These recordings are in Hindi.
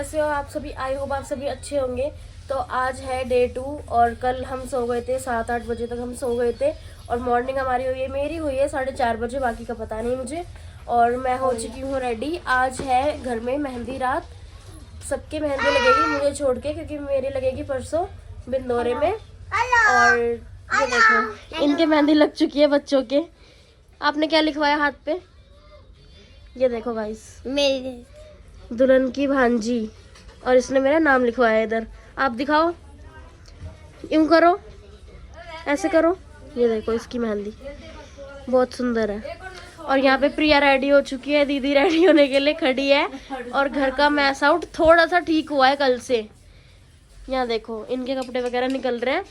कैसे हो आप सभी? आई होप आप सभी अच्छे होंगे। तो आज है डे 2 और कल हम सो गए थे 7-8 बजे तक हम सो गए थे और मॉर्निंग हमारी हुई है, मेरी हुई है 4:30 बजे, बाकी का पता नहीं मुझे। और मैं हो चुकी हूँ रेडी। आज है घर में मेहंदी रात, सबके मेहंदी लगेगी मुझे छोड़ के, क्योंकि मेरी लगेगी परसों बिंदौरे में। और ये देखो इनके मेहंदी लग चुकी है बच्चों के। आपने क्या लिखवाया हाथ पे? ये देखो गाइस, मेरी दुल्हन की भांजी, और इसने मेरा नाम लिखवाया इधर। आप दिखाओ, यूं करो, ऐसे करो। ये देखो इसकी मेहंदी बहुत सुंदर है। और यहाँ पे प्रिया रेडी हो चुकी है, दीदी रेडी होने के लिए खड़ी है। और घर का मैस आउट थोड़ा सा ठीक हुआ है कल से। यहाँ देखो इनके कपड़े वगैरह निकल रहे हैं।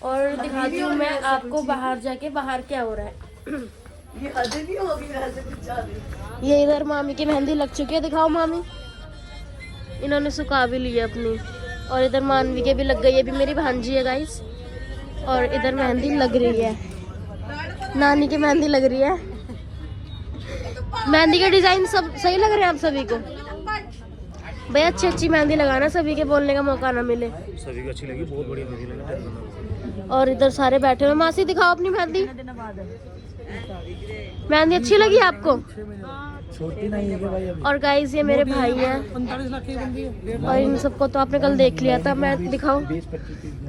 और दिखाती हूँ मैं आपको बाहर जाके, बाहर क्या हो रहा है। ये इधर मामी की मेहंदी लग चुकी है, दिखाओ मामी। इन्होंने सुखा भी ली है अपनी। और इधर मानवी के भी लग गई है, भी मेरी भांजी है गाइस। और इधर मेहंदी लग रही है, नानी की मेहंदी लग रही है। मेहंदी के डिजाइन सब सही लग रहे हैं आप सभी को? भाई अच्छी मेहंदी लगाना, सभी के बोलने का मौका ना मिले। सभी को अच्छी लगी, बहुत बढ़िया मेहंदी लगी। और इधर सारे बैठे हुए। मासी दिखाओ अपनी मेहंदी। मेहंदी अच्छी लगी आपको? छोटी नहीं है भाई अभी। और गाइस ये मेरे भाई हैं, 45 लाख की बंदी है। और इन सबको तो आपने कल देख लिया था। मैं दिखाऊं?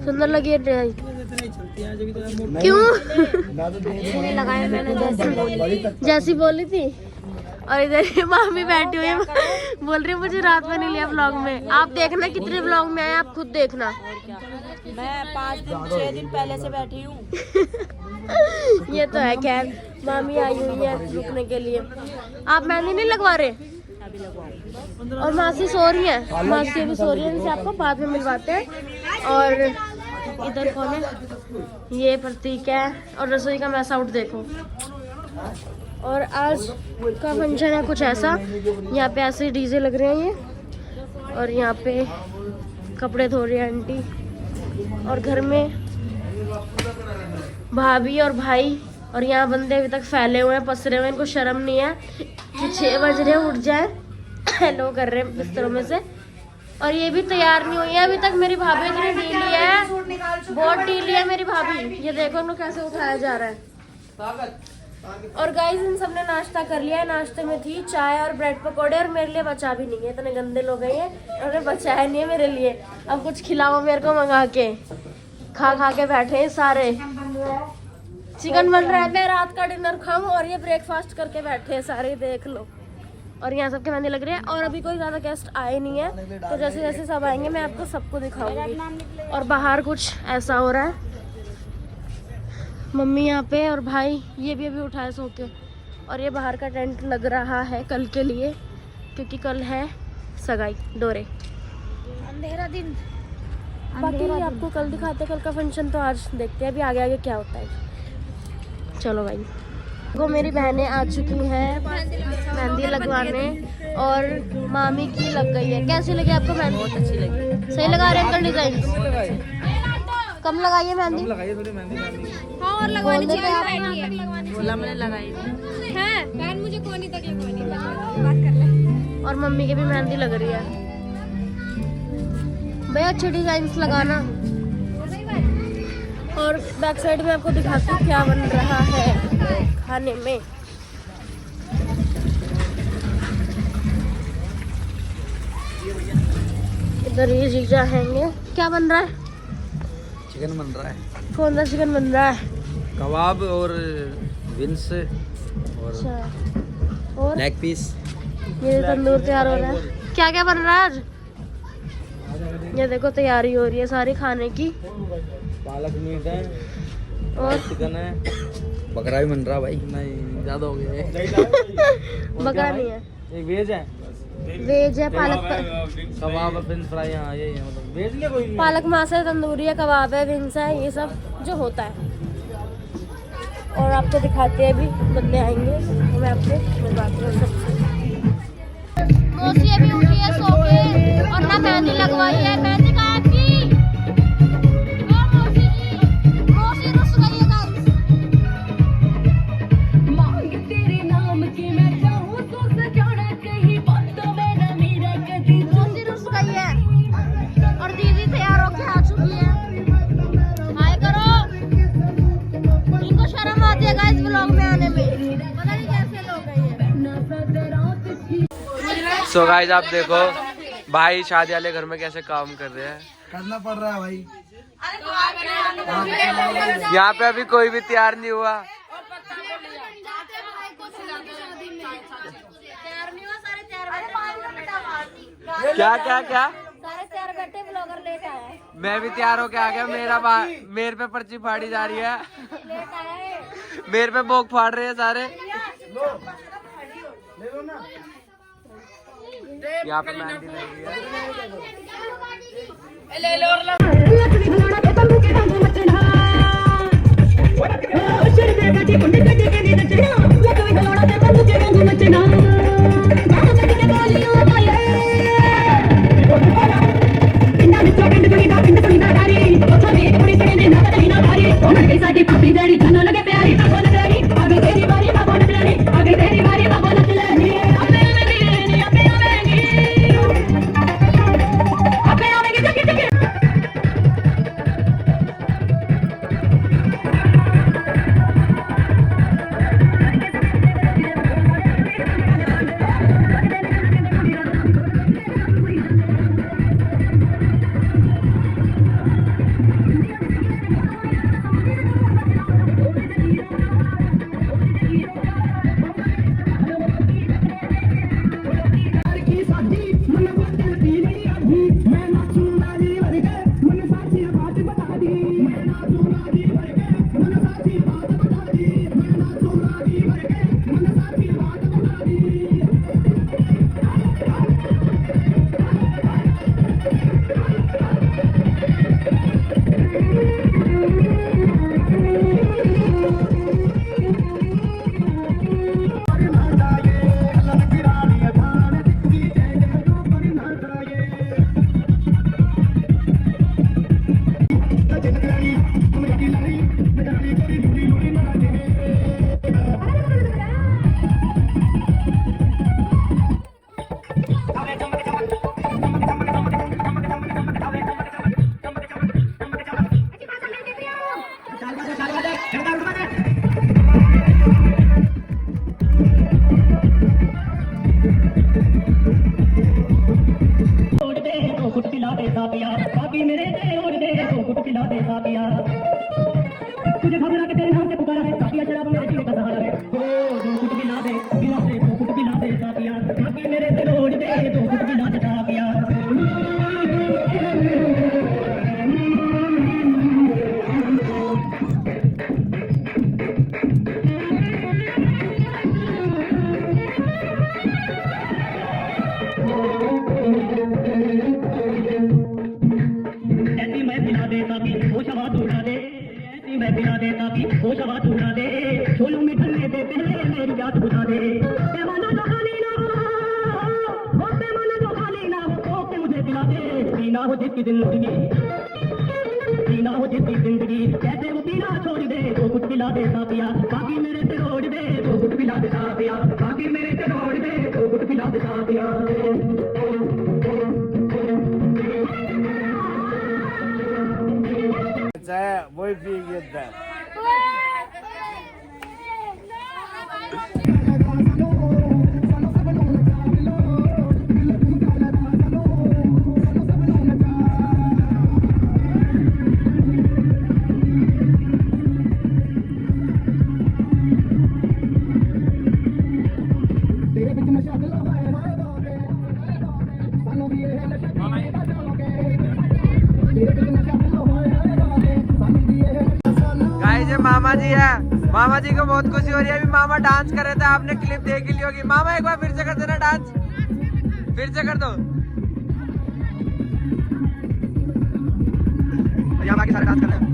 सुंदर लगी है डिजाइन। क्यों? लगाया मैंने जैसी बोली थी। और इधर ये मामी बैठी हुई है, बोल रही है मुझे रात में नहीं लिया व्लॉग में। आप देखना कितने व्लॉग में आए, आप खुद देखना। मैं 5-6 दिन पहले से बैठी हूँ। ये तो है। खैर मामी आई हुई है रुकने के लिए। आप मेहंदी नहीं लगवा रहे? और मासी सो रही है, मासी भी सो रही है, इनसे आपको बाद में मिलवाते हैं। और इधर कौन है? ये प्रतीक है। और रसोई का मैस आउट देखो। और आज का फंक्शन है कुछ ऐसा, यहाँ पे ऐसे डीजे लग रहे हैं ये। और यहाँ पे कपड़े धो रही है आंटी। और घर में भाभी और भाई, और यहाँ बंदे अभी तक फैले हुए हैं, पसरे हुए हैं। इनको शर्म नहीं है कि 6 बज रहे उठ जाए। हेलो कर रहे हैं बिस्तरों में से। और ये भी तैयार नहीं हुई है अभी तक। मेरी भाभी इतनी ढीली है, बहुत ढीली है मेरी भाभी। ये देखो इनको कैसे उठाया जा रहा है। और गाइस इन सब ने नाश्ता कर लिया है। नाश्ते में थी चाय और ब्रेड पकौड़े, और मेरे लिए बचा भी नहीं है। इतने गंदे लोग हैं ये, उन्होंने बचाया नहीं है मेरे लिए। अब कुछ खिलाओ मेरे को मंगा के। खा के बैठे हैं सारे। चिकन बन रहा है, मैं रात का डिनर खाऊं और ये ब्रेकफास्ट करके बैठे हैं सारे, देख लो। और यहाँ सबके मेहंदी लग रही है। और अभी कोई ज़्यादा गेस्ट आए नहीं है, तो जैसे जैसे सब आएंगे मैं आपको सबको दिखाऊंगी। और बाहर कुछ ऐसा हो रहा है। मम्मी यहाँ पे और भाई ये भी अभी उठाए सो के। और ये बाहर का टेंट लग रहा है कल के लिए, क्योंकि कल है सगाई डोरे। अंधेरा दिन। बाकी आपको कल दिखाते कल का फंक्शन, तो आज देखते हैं अभी आगे आगे क्या होता है। चलो भाई। वो मेरी बहनें आ चुकी हैं मेहंदी लगवाने, और मामी की लग गई है। कैसी लगी आपको मेहंदी? बहुत अच्छी लगी। सही लगा रहे हैं अंकल डिजाइन? कम लगाइए मेहंदी। लगाइए थोड़ी मेहंदी। हाँ और लगवानी चाहिए। बोला मैंने लगाई है बहन, मुझे कोनी तक लगवानी है। बात कर ले। और मम्मी की भी मेहंदी लग रही है। भैया अच्छे डिजाइन लगाना। और बैक साइड में आपको दिखाती हूँ क्या बन रहा है खाने में। इधर ये जीजा हैंगे। क्या बन रहा है? चिकन बन रहा है। कौन सा चिकन बन रहा है? कबाब और विंस और अच्छा। और लेग पीस। ये तंदूर तैयार हो रहा है। क्या क्या बन रहा है आज? ये देखो तैयारी हो रही है सारी खाने की। पालक मीट है और चिकन है, बकरा भी बन रहा भाई। नहीं ज्यादा हो गया है। बकरा नहीं है, एक वेज है। वेज है। पालक कबाब फ्रेंच फ्राई। हाँ यही है, मतलब वेज लिया कोई। पालक मास है, तंदूरी है, कबाब है, विंग्स है, ये सब जो होता है। और आपको दिखाते हैं, अभी बंदे आएंगे तो मैं आपको मिलवाती हूँ सबसे। मौसी अभी उठी है सो के, और ना मेहंदी लगवाई है। मेहंदी कहाँ आपकी? मौसी जी, मौसी रुस गई है गाइस। मांग तेरे नाम की मैं जाऊँ तो सजाना कहीं बातों में ना मेरा कभी। मौसी रुस गई सो गाइस आप देखो भाई शादी वाले घर में कैसे काम कर रहे हैं। करना पड़ रहा है भाई। यहाँ पे अभी कोई भी तैयार नहीं हुआ। क्या क्या क्या सारे तैयार बैठे ब्लॉगर लेट आए। मैं भी तैयार होके आ गया। मेरे पे पर्ची फाड़ी जा रही है। लेट आए। मेरे पे बोक फाड़ रहे हैं सारे। यहाँ पे मेहंदी लग रही है। तुझे घबरा के तेरे नाम से पुकारा है साथिया शराब मेरे जीने का सहारा है ओ दो कुट पिला दे दो कुट पिला दे साथिया बाकी मेरे से रोड दे दो कुट पिला दे साथिया ऐसी मैं पिला दे साथी वो शवाद उड़ा दे मैं पिला दे ताकि वो शवाद उड़ा दे छोलू में ठंडे दे पहले मेरी जात बुझा दे पैमाना जो खाली ना हो पैमाना जो खाली ना हो तो मुझे पिला दे पीना हो जिसकी जिंदगी पीना हो जिसकी जिंदगी कैसे वो पीना छोड़ दे तो कुछ पिला दे साथिया बाकी मेरे से रोड दे तो कुछ पिला दे साथिया बाकी मेरे से रोड दे तो कुछ पिला दे साथिया वही पी गया मामा जी है। मामा जी को बहुत खुशी हो रही है। अभी मामा डांस कर रहे थे, आपने क्लिप देख ली होगी। मामा एक बार फिर से कर देना डांस, फिर से कर दो। यहाँ बाकी सारे डांस कर रहे हैं।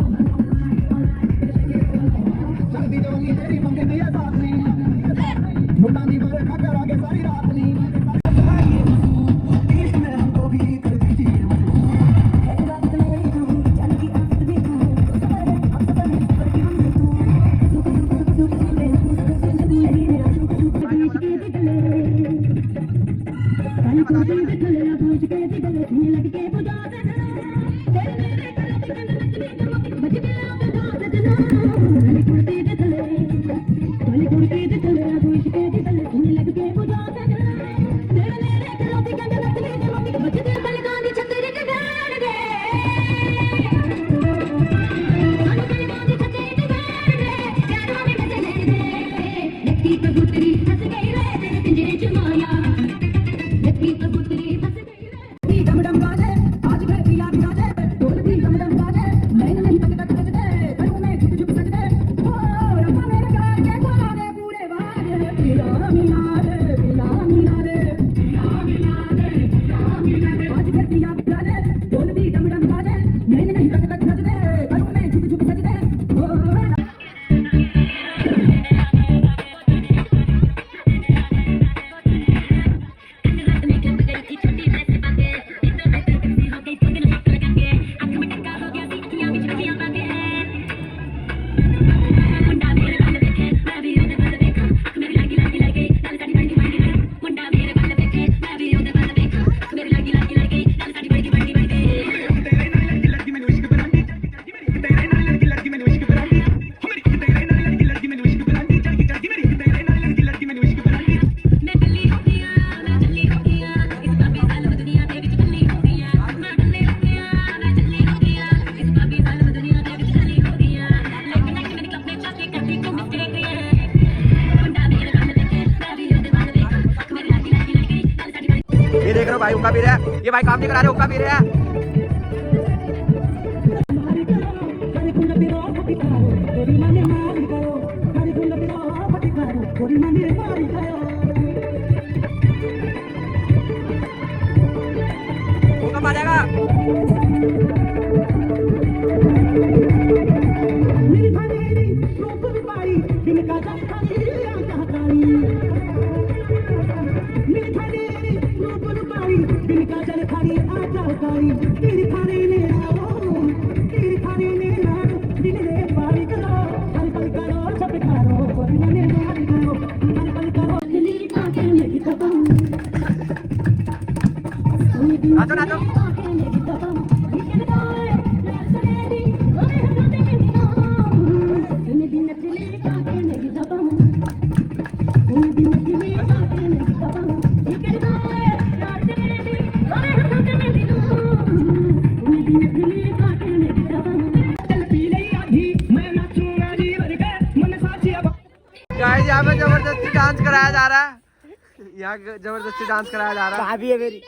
लग के देख रहे हो भाई हुक्का पी रहे हैं, ये भाई काम नहीं करा रहे, हुक्का पी रहे हैं। हुक्का आ जाएगा। नाचो नाचो। गाइस यहाँ पे जबरदस्ती डांस कराया जा रहा है, यहाँ जबरदस्ती डांस कराया जा रहा है। भाभी है मेरी।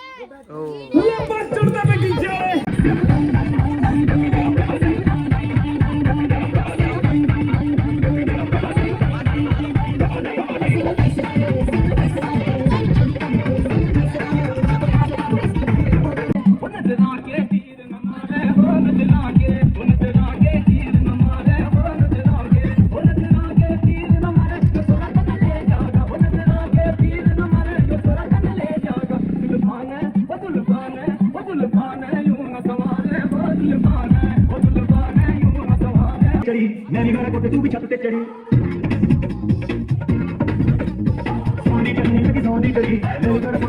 मेरी घर को तू भी छत पे चढ़ी सोनी करने लगी सोनी करी मेरी घर को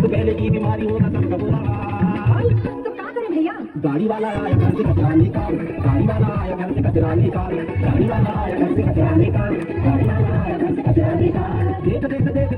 पहले की बीमारी होगा सबका बुरा हाल। तो क्या करें भैया? गाड़ी वाला आया घर से कचरा निकाल, गाड़ी वाला आया घर से कचरा निकाल, गाड़ी वाला आया घर से कचरा निकाल, गाड़ी वाला आया घर से कचरा निकाल। देख देख देख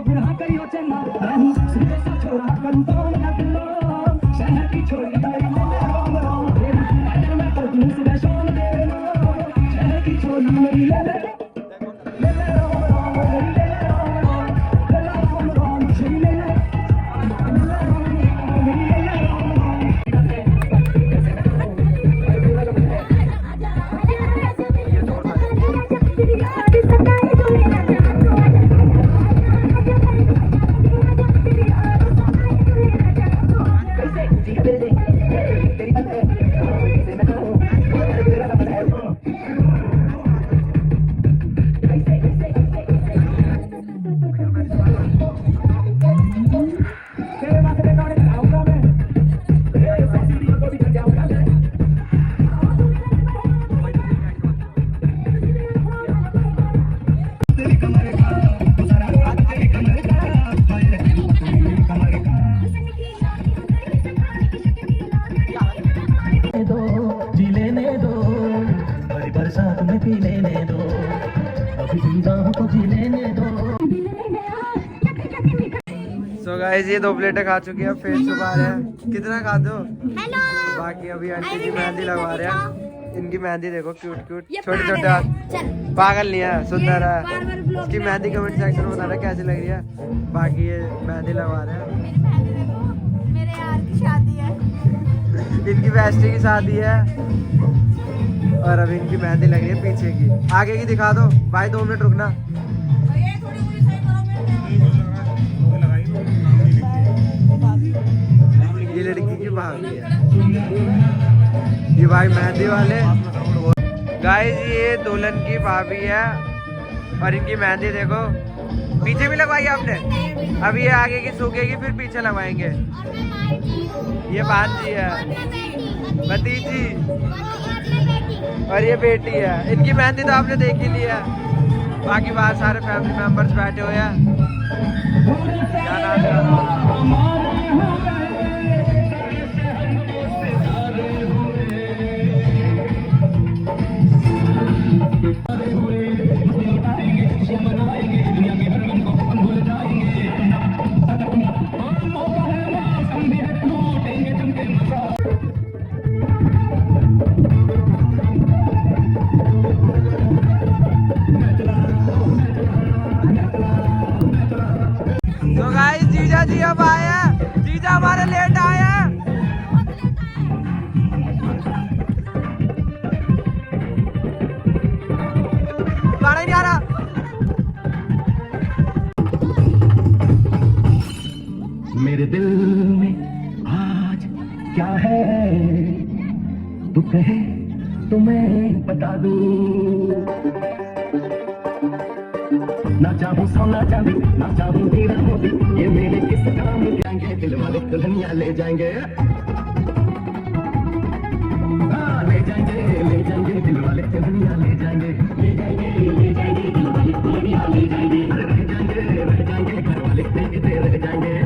फिर हाँ करियो चन्ना रहूं सीधे सा छोरा करूं तो ना दिलो शहर की छोरी तारी में राम राम रे मैं तो तुम से शोन दे लो शहर की छोरी मेरी ले ले राम राम मेरी ले राम राम श्री ले ले सो गाइस ये 2 प्लेटें खा चुकी है, फिर छुपा रहे हैं। कितना खा दो? बाकी अभी आंटी की मेहंदी लगवा रहे हैं। इनकी मेहंदी देखो, क्यूट क्यूट छोटे छोटे हाथ, पागल नहीं है, सुंदर है। इसकी मेहंदी कमेंट सेक्शन में बताना कैसी लग रही है। बाकी ये मेहंदी लगवा रहे हैं। मेरे यार की शादी है। इनकी बेस्टी की शादी है और अभी इनकी मेहंदी लग रही है पीछे की। आगे की दिखा दो भाई, 2 मिनट रुकना। ये लड़की की भाभी है, ये भाई मेहंदी वाले। गाइस ये दुल्हन की भाभी है और इनकी मेहंदी देखो, पीछे भी लगवाई आपने। अभी ये आगे की सूखेगी फिर पीछे लगवाएंगे। ये भांजी है, भतीजी और ये बेटी है। इनकी मेहंदी तो आपने देख ही ली है। बाकी बाहर सारे फैमिली मेंबर्स बैठे हुए हैं। क्या नाम है? तो गाइस जीजा जी अब आए हैं। जीजा हमारे लेट आए हैं। गाना ही नहीं आ रहा। मेरे दिल में आज क्या है तू कहे तो मैं बता दूं। ना चाहूं सोना चांदी ना चाहूं हीरा मोती, ये मेरे किस काम जाएंगे, दिल वाले दुल्हनिया ले जाएंगे। हाँ ले जाएंगे दिल वाले दुल्हनिया ले जाएंगे, ले जाएंगे दिल वाले दुल्हनिया ले जाएंगे। रह जाएंगे घर वाले देखते रह जाएंगे।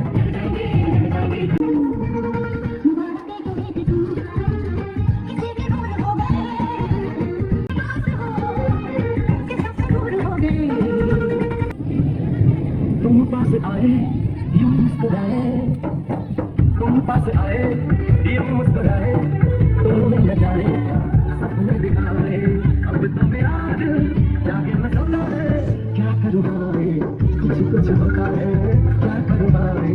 तुम पास आए यूं मुस्कुराए, तुम पास आए यूं मुस्कुराए, तुमने न जाने सपने दिखाए। अब तो मेरा दिल जाके न सोता है, क्या करूँ भाई कुछ होता है, क्या करूँ भाई।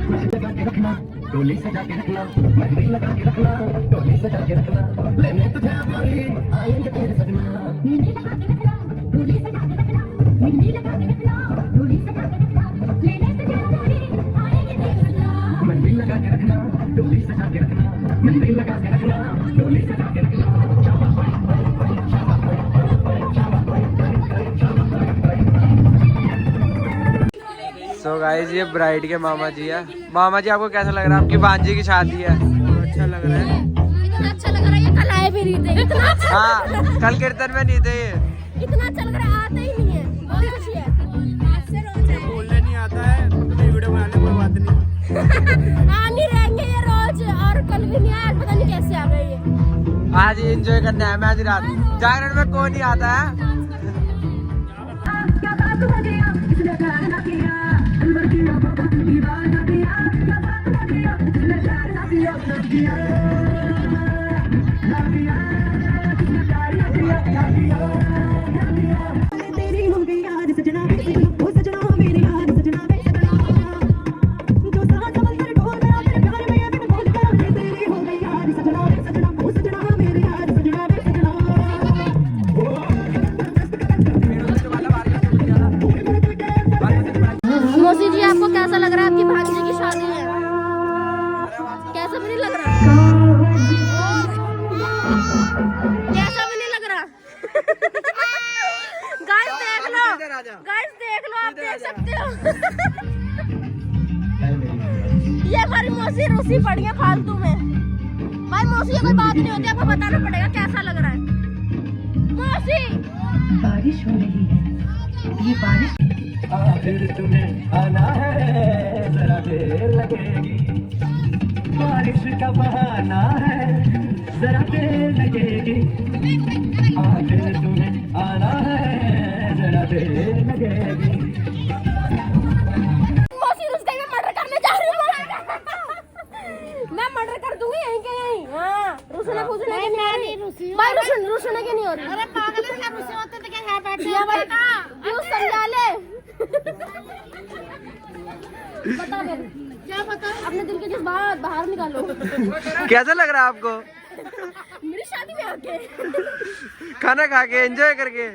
कुछ लगा के रखना डोली सजा के रखना, मेहंदी लगा के रखना डोली सजा के रखना, लेने तुझे भाई आएंगे तेरे सजना। मेहंदी लगा के रखना डोली सजा के रखना, मेहंदी लगा के रखना डोली सजा के रखना, लेने तुझे भाई आएंगे तेरे सजना। मेहंदी लगा के रखना डोली सजा के रखना, मेहंदी लगा के रखना डोली सजा के रखना। सो गाइस ये ब्राइड के मामा जी है। मामा जी आपको कैसा लग रहा है? आपकी भांजी की शादी है, अच्छा लग रहा है? इतना अच्छा लग रहा है, ये कल आए भी नहीं थे। इतना अच्छा हाँ कल कीर्तन में नहीं थे ये। इतना अच्छा लग रहा है, आते ही नहीं है। बहुत खुशी है। बोलने नहीं आता है, वीडियो बनाने कोई बात नहीं। आ नहीं रहेंगे ये रोज, और कल भी नहीं आया, पता नहीं कैसे आ गए ये। आज एंजॉय करना है मेहंदी रात। जागरण में कौन नहीं आता है? तेरी हो गई याद सजना ओ सजना मेरे याद सजना वे सजना जो साथ समंदर ढोल मेरा तेरे प्यार में बिन बोल कर तेरी हो गई याद सजना ओ सजना मेरे याद सजना वे सजना मौसी जी आपको कैसा लग रहा है? आपकी भांजी की शादी है, कैसा भी नहीं लग रहा? कैसा भी नहीं लग रहा? गाइस देख लो, गाइस देख लो, आप देख सकते हो। ये हमारी मौसी रूसी पड़ी है फालतू में। भाई मौसी ये कोई बात नहीं होती, आपको बताना पड़ेगा कैसा लग रहा है। मौसी बारिश हो रही है ये बारिश आखिर तुम्हें आना है जरा देर लगेगी बारिश का बहाना है जरा देर लगेगी आखिर तुम्हें आना है जरा देर लगेगी मौसी रुस गई, मैं मर्डर करने जा रही हूँ। मैं मर्डर कर दूंगी यहीं के यहीं। हाँ रुसना फूसना के नहीं रुसी भाई, रुसना के नहीं हो रही। अरे पागल है, क्या रुसी होते तो क्या यहाँ बैठे हैं भाई? क्यों समझा ले? बता दे क्या पता, अपने दिल की जिस बात बाहर निकालो। कैसा लग रहा है आपको मेरी शादी में आके खाना खा के एंजॉय करके?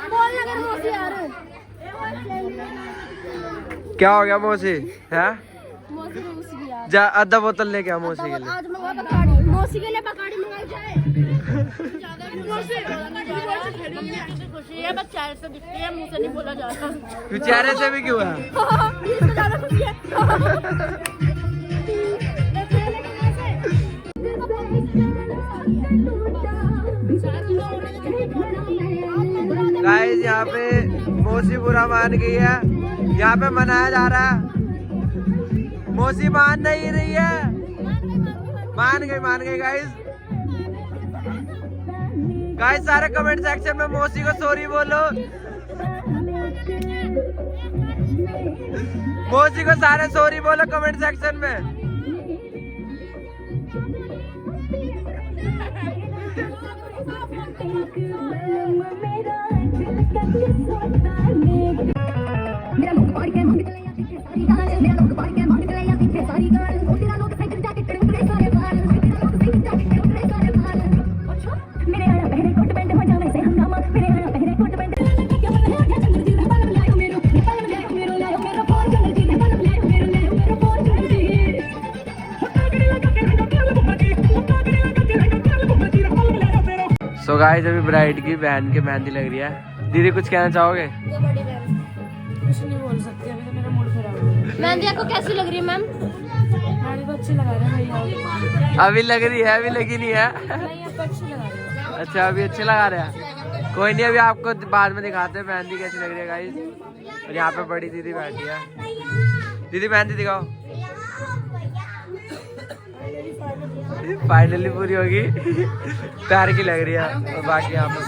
बोल लगे मौसी यार। क्या हो गया मौसी है? मौसी रूस गई यार। जा आधा बोतल लेके आ मौसी के लिए। आज मंगवा पकौड़ी, मौसी के लिए पकौड़ी मंगाई जाए। खुशी है, बस चेहरे से दिखती है, मुंह से नहीं बोला जाता। तू चेहरे से भी क्यों है? इससे ज्यादा खुशी है। गाइस यहाँ पे मौसी बुरा मान गई है, यहाँ पे मनाया जा रहा है। मौसी मान नहीं रही है, मान गई गाइस। गाइस सारे कमेंट सेक्शन में मौसी को सॉरी बोलो। मौसी को सारे सॉरी बोलो कमेंट सेक्शन में। मेरा लोग पढ़ के मांग चले जाते सारी गाल मेरा लोग पढ़ के मांग चले जाते सारी गाल ओ तेरा लोग साइकिल जाके तेरे सारे बाल तेरा लोग साइकिल जाके तेरे सारे बाल अच्छा मेरे आना पहले कोट पैंट हो जावे से हंगामा मेरे आना पहले कोट पैंट क्या पता है क्या चंद्र जी बाल लायो मेरो फोन चंद्र जी बाल लायो मेरो phone Chandra ji so guys अभी ब्राइड की बहन की मेहंदी लग रही है। दीदी कुछ कहना चाहोगे? कुछ नहीं बोल सकती, अभी तो मेरा मूड खराब है। मेहंदी आपको कैसी लग रही है मैम? मेहंदी तो अच्छी लगा रहे हैं भैया। अभी लग रही है, अभी लगी नहीं है। नहीं आपको अच्छी लगा रहे हैं। अच्छा अभी अच्छे लगा रहे हैं, कोई नहीं, अभी आपको बाद में दिखाते हैं मेहंदी कैसी लग रही है गाइस। और यहाँ पे बड़ी दीदी बैठी है। दीदी मेहंदी दिखाओ। फाइनली पूरी होगी। प्यार की लग रही है। और बाकी यहाँ पे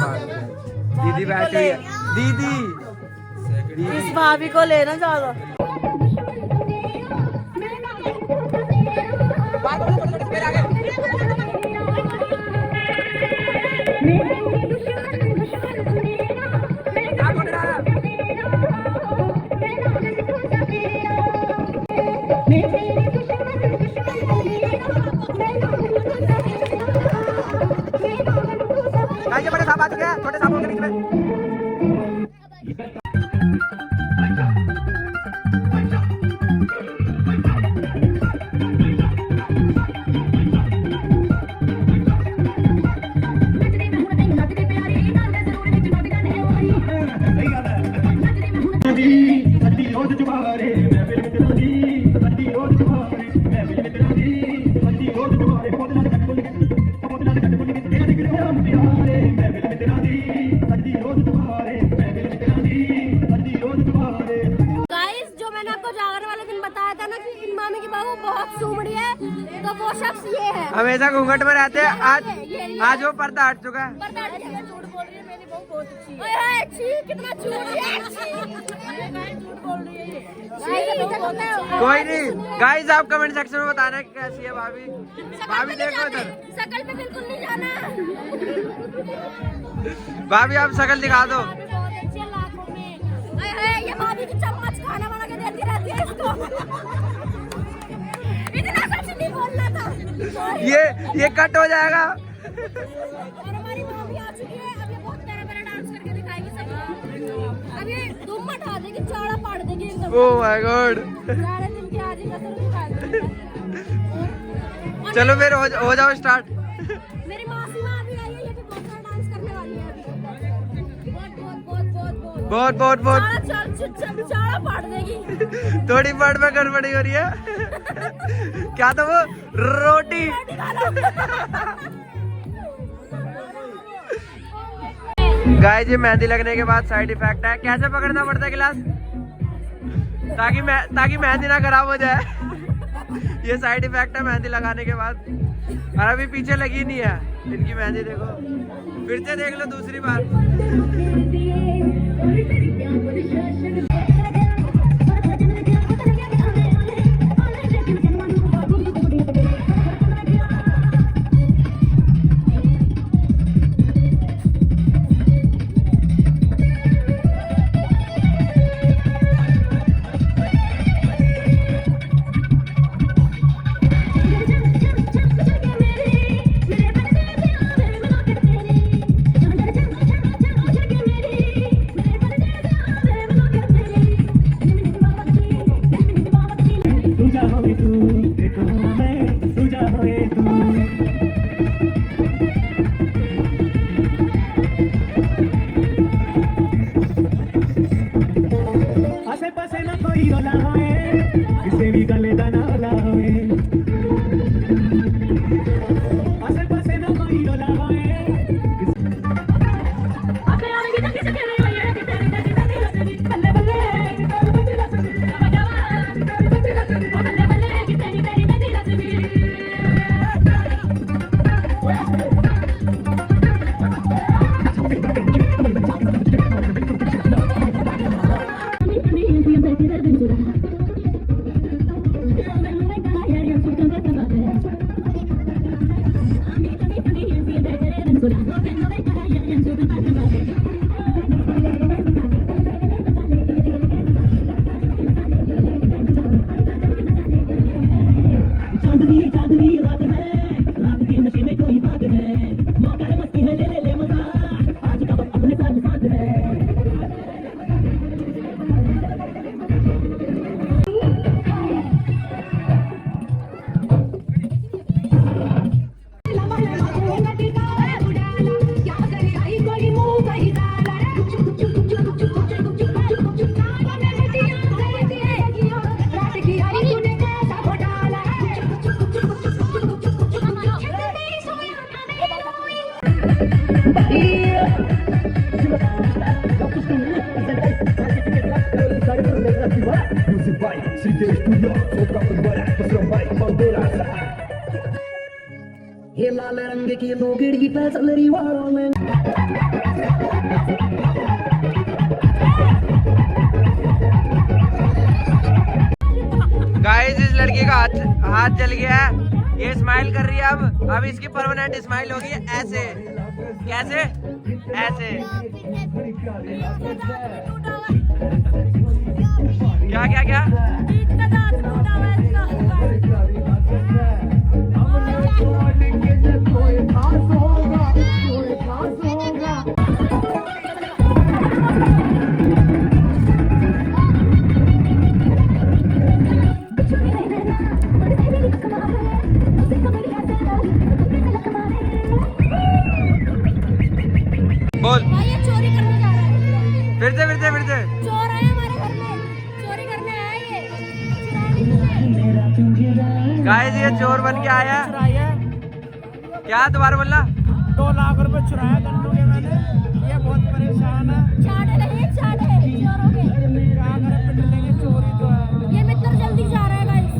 दीदी बैठी हुई है। दीदी इस भाभी को लेना ज्यादा। बड़े साहब आ चुके हैं, छोटे साहब के बीच में। तो वो शख्स ये है, हमेशा घूंघट में रहते हैं। आज वो पर्दा हट चुका है। झूठ बोल रही है, मेरी बहू बहुत अच्छी है। कितना झूठ है। होता है। कोई नहीं गाइस, आप कमेंट सेक्शन में बताना कि कैसी है भाभी। भाभी देखो इधर, शकल पे बिल्कुल नहीं जाना। भाभी आप शकल दिखा दो। बहुत अच्छी है, लाखों में। अरे ये भाभी की चम्मच खाना बना के देती रहती है इसको। इतना सच नहीं बोलना था। ये कट हो जाएगा। और हमारी भाभी आ चुकी है। अब ये बहुत प्यारा प्यारा डांस करके दिखाएगी सबको। अब ये धूम मचा देगी, चाड़ा पाड़ देगी एकदम। Oh my God. सारे दिन की आज ही कसम दिखा देगी। चलो फिर हो जाओ स्टार्ट। मेरी मासी माँ भी आई है, ये भी बहुत सारा डांस करने वाली है अभी। बहुत बहुत चाड़ा पाड़ देगी। थोड़ी वर्ड में गड़बड़ी हो रही है। क्या था वो? रोटी। गाइस ये मेहंदी लगने के बाद साइड इफेक्ट है। कैसे पकड़ना पड़ता है गिलास ताकि मेहंदी ना खराब हो जाए। ये साइड इफेक्ट है मेहंदी लगाने के बाद। और अभी पीछे लगी नहीं है इनकी मेहंदी, देखो फिर से देख लो दूसरी बार। ये लाल रंग की लोगड़ी पैसलरी वालों में गाइस इस लड़की का हाथ जल गया है। ये स्माइल कर रही है। अब इसकी परमानेंट स्माइल होगी ऐसे। कैसे? ऐसे। क्या क्या क्या? बोल। ये चोरी करने जा रहा है। फिर से चोर आए हमारे घर में, चोरी करने आया ये। गाइस ये चोर बन के आया। क्या दोबारा बोलना? 2 लाख रुपए चुराया गन्नू के मैंने। ये बहुत परेशान है। चाटे लगे चाटे चोरों के। क्या करे, पिट लेंगे, चोरी तो है। ये मित्र जल्दी जा रहा है गाइस।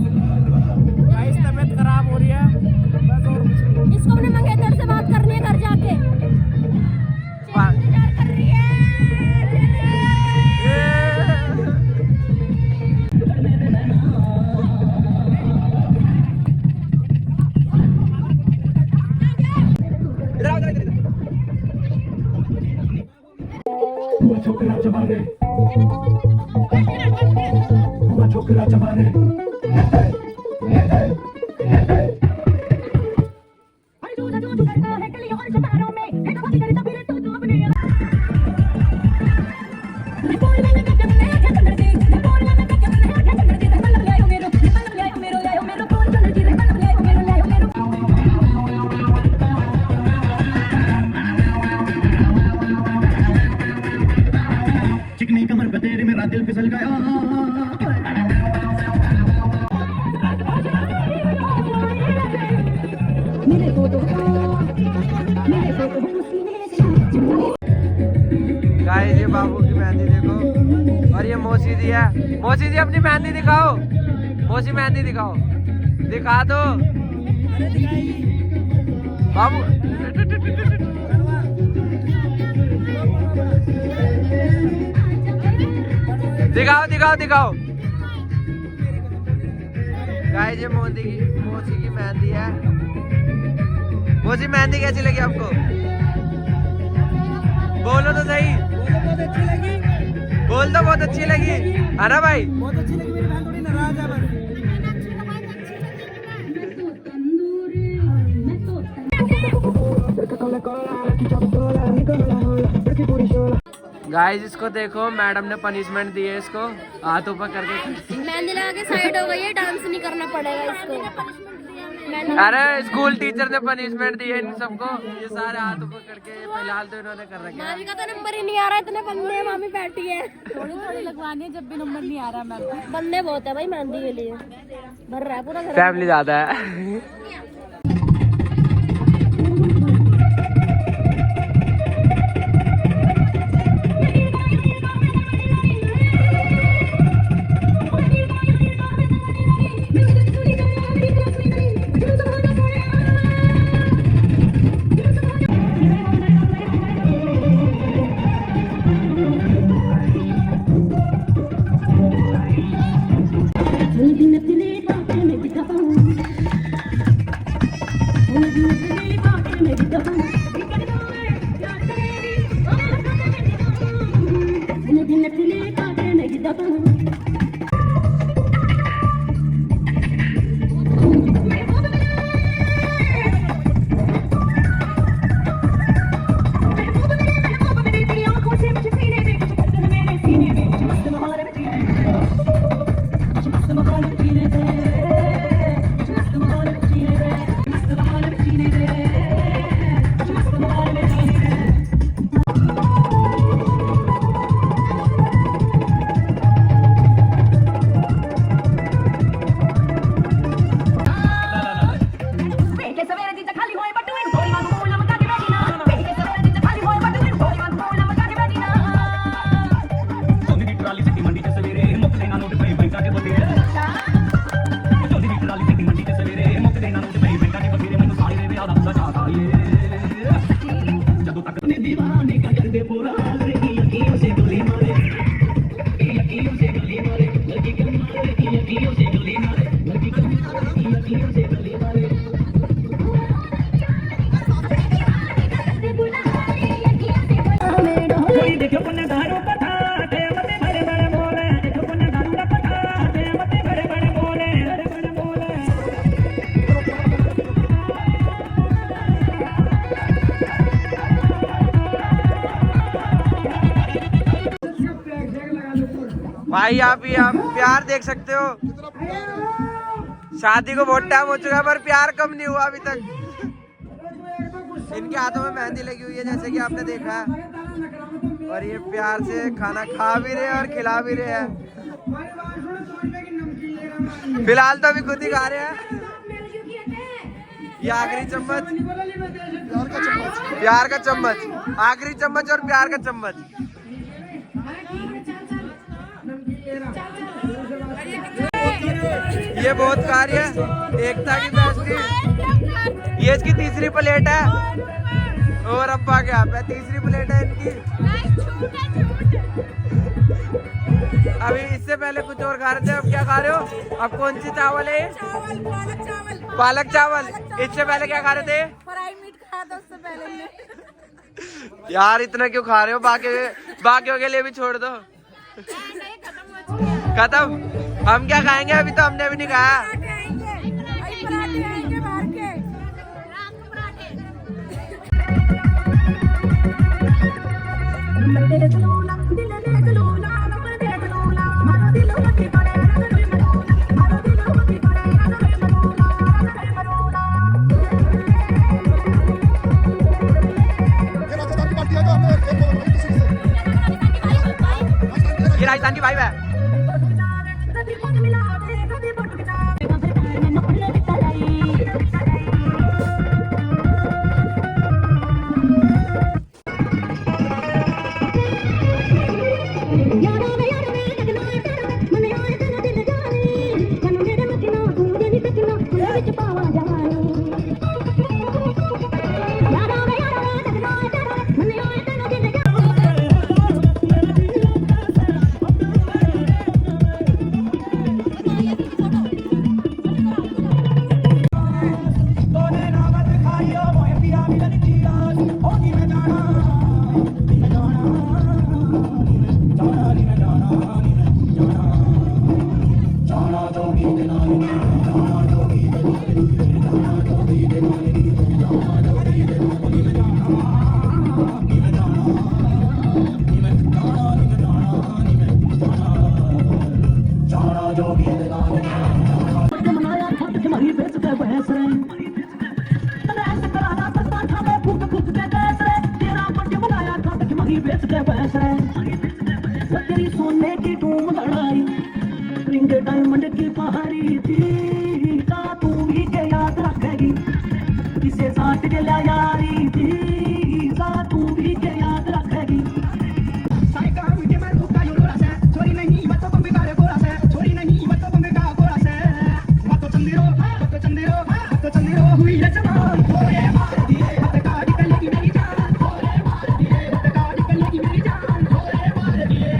गाइस तबीयत खराब हो रही है बस, और कुछ नहीं। इसको अपने मंगेतर से बात करनी है घर जाके। इंतजार कर रही है। जमाने छोकरा जमाने चिकनी कमर पे तेरे मेरा दिल फिसल गया गाइस ये बाबू की मेहंदी देखो और ये मौसी जी है। मौसी जी अपनी मेहंदी दिखाओ, मौसी मेहंदी दिखाओ, दिखा दो बाबू। दिखाओ दिखाओ दिखाओ। गाइस ये मौसी की मेहंदी है। मौसी मेहंदी कैसी लगी आपको? बोलो तो सही। बोल तो बहुत अच्छी लगी है ना भाई? बहुत अच्छी लगी। मेरी बहन थोड़ी नाराज है बस। गाइस इसको देखो, मैडम ने पनिशमेंट दी है इसको, हाथ ऊपर करके। मेहंदी लगा के साइड हो गई है, डांस नहीं करना पड़ेगा इसको। अरे स्कूल टीचर ने पनिशमेंट दी है इन सबको, ये सारे हाथ ऊपर करके। फिलहाल तो इन्होंने कर रखा है। मामी का तो नंबर ही नहीं आ रहा, इतने बंदे मामी बैठी है। थोड़ी थोड़ी लगवानी है, जब भी नंबर नहीं आ रहा। मैम बंदे बहुत है भाई मेहंदी के लिए, भर रहा है पूरा घर। फैमिली ज्यादा है। भाई आप प्यार देख सकते हो। शादी को बहुत टाइम हो चुका है पर प्यार कम नहीं हुआ अभी तक। इनके हाथों में मेहंदी लगी हुई है जैसे कि आपने देखा है, और ये प्यार से खाना खा भी रहे हैं और खिला भी रहे हैं। फिलहाल तो अभी खुद ही खा रहे हैं। ये आखिरी चम्मच, प्यार का चम्मच, आखिरी चम्मच और प्यार का चम्मच। ये बहुत कार्य है, एकता की बेस्टी। ये इसकी तीसरी प्लेट है और अब्बा के यहाँ पे तीसरी प्लेट है इनकी। अभी इससे पहले कुछ और खा रहे थे, अब क्या खा रहे हो? अब कौन सी चावल है? पालक चावल। इससे पहले क्या खा रहे थे? फ्राई मीट खाया था उससे पहले। यार इतना क्यों खा रहे हो? बाकी बाकियों के लिए भी छोड़ दो। खत्म। हम क्या खाएंगे? अभी तो हमने भी नहीं खाया। पराठे आएंगे बाहर के, रात को पराठे। ये राजस्थान की वाइब है। सोने की टूम लड़ाई रिंग डायमंड की पहाड़ी थी का तू भी के याद रखेगी इसे साथ के ला यारी थी का तू भी के याद रखेगी साइका मुझे मैं भूखा योरा से छोरी नहीं मत बम्बे का गोरा से छोरी नहीं मत बम्बे का गोरा से मत चंदेरो हुई रे जवान ओए मार दिए मत का निकलेगी मेरी जान ओए मार दिए मत का निकलेगी मेरी जान ओए मार दिए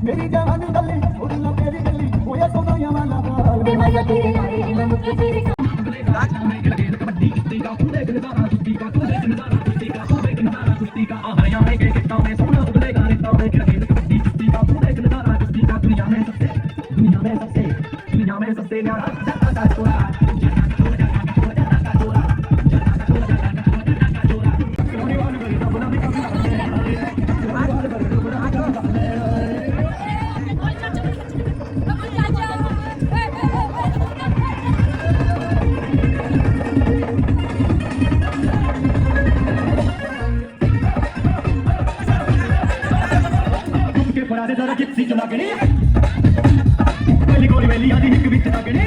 मेरी जान गली छोड़ लो मेरी गली होया सोना वाला हाल माया तेरे नारे नमके तेरे कबड्डी कुश्ती का तू देख नजारा कुश्ती का तू देख नजारा कुश्ती का तू देख नजारा कुश्ती का आया है के कितना में सोना उगलेगा रिश्ता में खेल कबड्डी कुश्ती का तू देख नजारा कुश्ती का दुनिया में सबसे न्यारा जाता छोड़ा जरा किसी चुना के गोली वेली आदि हिक विच ना गणे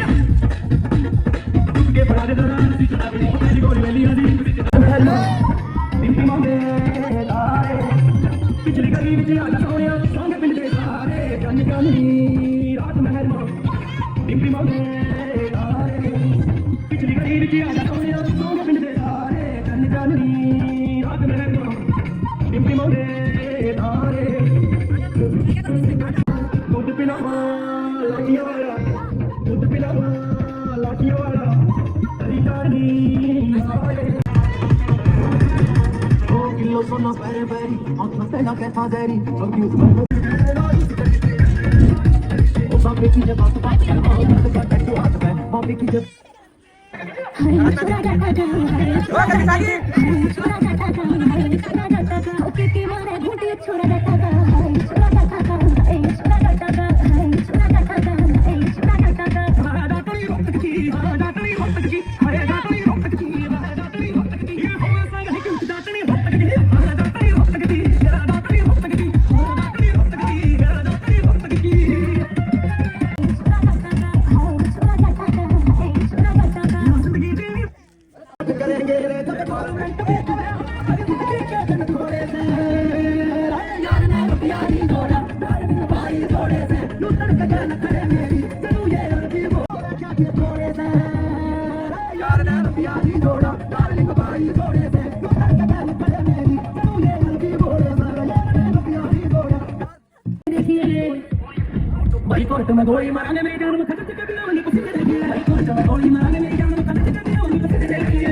के बड़ा दे जरा किसी चुना के गोली वेली आदि हिक विच डिम्पी मांगे लाए पिछली गली विच आ सोनिया संग मिलदे सारे गन गनी रात महल में डिम्पी मांगे लाए पिछली गली विच आ सोनिया संग मिलदे सारे गन गनी रात महल में डिम्पी मांगे लाए दूध पिलाओ बोलो पैरे पैरी आंख में पहला कैसा जहरी और क्यों ओ बाबे की जब बात कर हाथ में बाबे की जब भाई कोर्ट में गोली मारने मेरी जान में खतरे कभी ना वाली पसीने लगी है भाई कोर्ट में गोली मारने मेरी जान में खतरे कभी ना वाली पसीने लगी है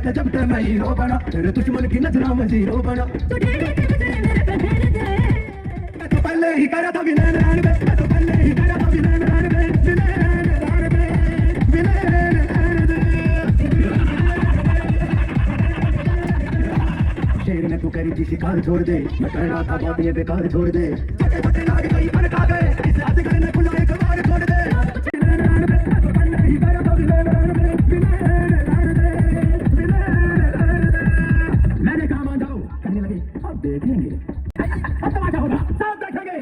जब तक मैं हीरो बना तेरे दुश्मन की नजरों में जीरो बना मैं तो पहले ही करा था विनय मैं तो पहले ही करा था विनय शेर ने तू करी थी शिकार छोड़ दे मैं कह रहा था बात ये बेकार छोड़ दे फटे फटे लाग गई मन खा गए इस आजकल ने खुला एक बार छोड़ दे मैंने कहा मान जाओ कहने लगे अब देखेंगे अब तमाशा होगा सब देखेंगे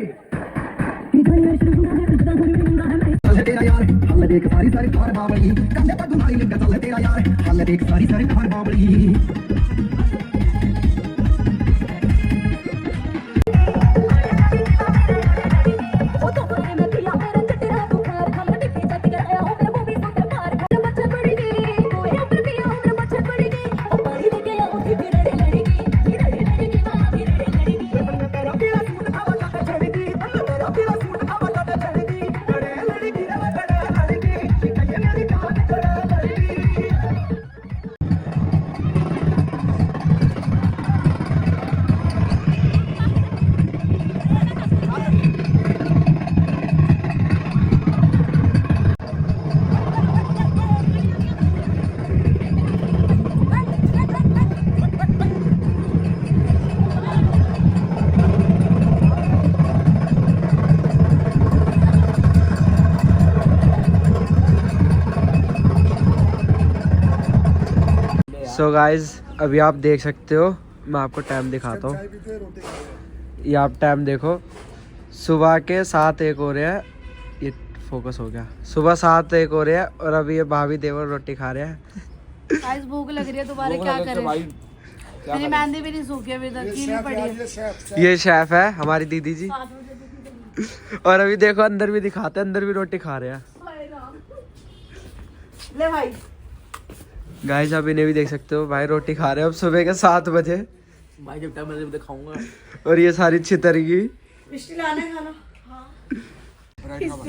तेरा यार हल्ले देख सारी सारी थार बावली कंधे पर तुम्हारी लिखा चल तेरा यार हल्ले देख सारी सारी थार बावली सो गाइज अभी आप देख सकते हो मैं आपको टाइम दिखाता हूँ ये आप टाइम देखो सुबह के 7:01 हो रहे हैं ये फोकस हो गया सुबह 7:01 हो रहे हैं और अभी ये भाभी देवर रोटी खा रहे हैं गाइस भूख लग रही है दोबारा क्या करें मेरी मेहंदी भी नहीं सूखी अभी तक कीली पड़ी है ये शेफ है हमारी दीदी जी और अभी देखो अंदर भी दिखाते हैं अंदर भी रोटी खा रहे हैं ले भाई गाइस आप इन्हें भी देख सकते हो भाई रोटी खा रहे हैं अब सुबह के 7 बजे भाई जब टाइम मैं दिखाऊंगा और ये सारी छितरगी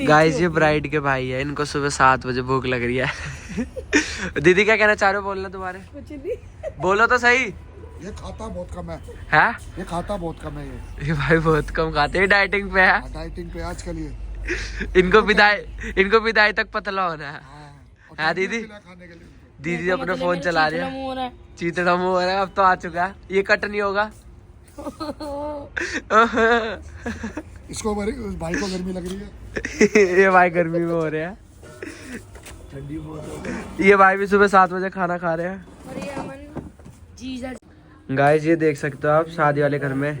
गाइस ये ब्राइड के भाई है इनको सुबह 7 बजे भूख लग रही है दीदी क्या कहना चाह रहे हो बोलना तुम्हारे कुछ नहीं बोलो तो सही ये खाता बहुत कम है हैं ये खाता बहुत कम है ये भाई बहुत कम खाते हैं डाइटिंग पे है डाइटिंग पे आजकल ये इनको विदाई तक पतला होना है दीदी खाने के लिए दीदी अपना फोन चला रही है चीतड़ा मुंह हो रहा है अब तो आ चुका है ये कट नहीं होगा इसको भाई को गर्मी लग रही है ये भाई गर्मी में हो रहे हैं ठंडी बहुत ये भाई भी सुबह 7 बजे खाना खा रहे हैं गाइस ये देख सकते हो आप शादी वाले घर में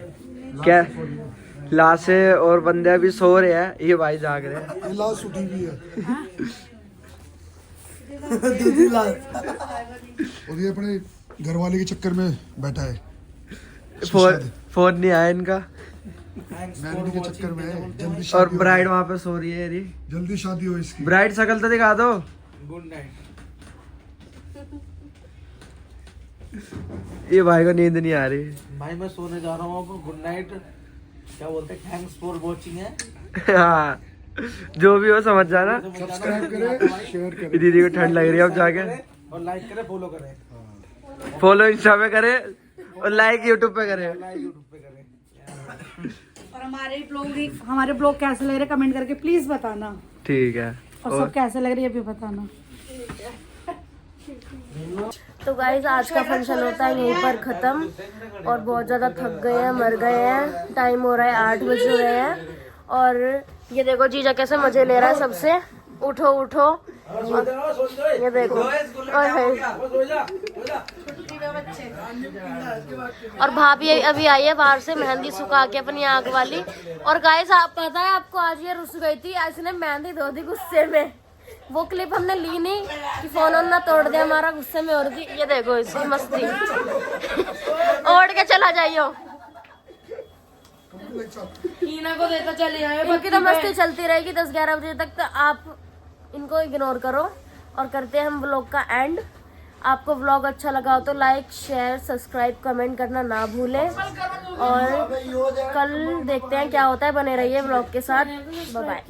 क्या लाशें और बंदे अभी सो रहे हैं ये भाई जाग रहे हैं ये लाश उठी हुई है दीदी लाश और ये अपने घर वाले के चक्कर में बैठा है फोन नहीं आया इनका मेहंदी के चक्कर में है जल्दी और शादी ब्राइड वहाँ पे सो रही है जल्दी शादी हो इसकी ब्राइड शकल तो दिखा दो गुड नाइट ये भाई को नींद नहीं आ रही भाई मैं सोने जा रहा हूँ गुड नाइट क्या बोलते हैं थैंक्स फॉर वॉचिंग है हाँ जो भी हो समझ जाना। सब्सक्राइब करें, शेयर करें। दीदी को ठंड लग रही है अब जाके। और लाइक करें, फॉलो करें। फॉलो इंस्टा पे करे और लाइक यूट्यूब पे करे। और हमारे ब्लॉग कैसे लग रहे कमेंट करके प्लीज बताना। ठीक है। और सब कैसे लग रही है भी बताना। तो गाइज आज का फंक्शन होता है यहीं पर ख़त्म और बहुत ज़्यादा थक गए हैं, मर गए हैं। टाइम हो रहा है 8 बज रहे हैं और ये देखो जीजा कैसे मजे ले रहा है सबसे। उठो उठो और ये देखो और भाभी अभी आई है बाहर से मेहंदी सुखा के अपनी आग वाली। और गाइस आप पता है आपको आज ये रुस गई थी, इसने मेहंदी धो दी गुस्से में। वो क्लिप हमने ली नहीं कि फोन ना तोड़ दे हमारा, गुस्से में और थी। ये देखो इसकी मस्ती ओढ़ के चला जाइयो हीना को देता चले जाए। इनकी तो मस्ती चलती रहेगी 10-11 बजे तक। तो आप इनको इग्नोर करो और करते हैं हम व्लॉग का एंड। आपको व्लॉग अच्छा लगा हो तो लाइक शेयर सब्सक्राइब कमेंट करना ना भूलें और कल देखते हैं क्या होता है। बने रहिए व्लॉग के साथ। Bye bye.